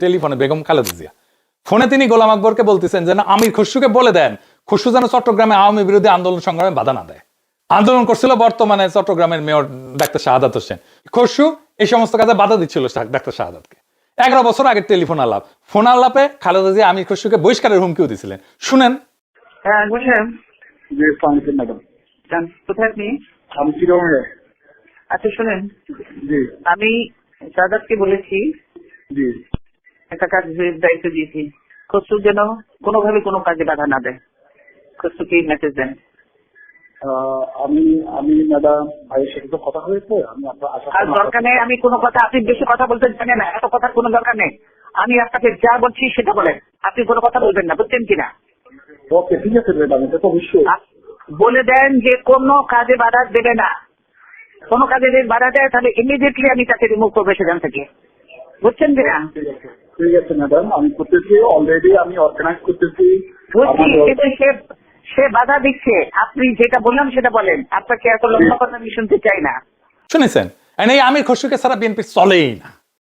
টেলিফোনে বেগম খালেদা জিয়া ফোনে তিনি গোলাম আকবরকে বলতেছেন যে না আমির খসরুকে বলে দেন খসরু যেন চট্টগ্রামে আওয়ামী বিরোধী আন্দোলন সংগ্রামে বাধা না দেয়। আন্দোলন করছিল বর্তমানে চট্টগ্রামের মেয়র ডাক্তার শাহাদাত হোসেন। খসরু এই সমস্ত কাজে বাধা দিচ্ছিল ডাক্তার শাহাদাতকে। 11 বছর আগের টেলিফোন আলাপ। ফোন আলাপে খালেদা জিয়া আমির খসরুকে বহিষ্কারের হুমকিও দিয়েছিলেন। শুনেন। হ্যাঁ বলছেন জি আসসালামু আলাইকুম ম্যাডাম। কোথায় আপনি? আমি চিরমে। আচ্ছা শুনেন, জি আমি শাহাদাতকে বলেছি জি একটা কাজের দায়িত্ব দিয়েছি, খসরু যেন কোনোভাবে কোনো কাজে বাধা না দেয়। খসরুকে মেসেজ দেন। আমি আমি ম্যাডাম ভাইয়ের সাথে তো কথা হয়েছে, আমি আপনার আর দরকার নেই আমি কোনো কথা, আপনি বেশি কথা বলতে জানেন না, এত কথার কোনো দরকার নেই। আমি আপনাকে যা বলছি সেটা বলেন, আপনি কোনো কথা বলবেন না, বুঝছেন কিনা? ওকে ঠিক আছে ম্যাডাম, এটা তো অবশ্যই বলে দেন যে কোনো কাজে বাধা দেবে না। কোনো কাজে যদি বাধা দেয় তাহলে ইমিডিয়েটলি আমি তাকে রিমুভ করবো সেখান থেকে, বুঝছেন কিনা? ঠিক আছে ম্যাডাম, আমি করতেছি, অলরেডি আমি অর্গানাইজ করতেছি। বুঝছি, কিন্তু সে বাধা দিচ্ছে। আপনি যেটা বললাম সেটা বলেন, আপনাকে এত লম্বা কথা আমি শুনতে চাই না। শুনেছেন এই আমির খসরুকে ছাড়া বিএনপি চলেই না।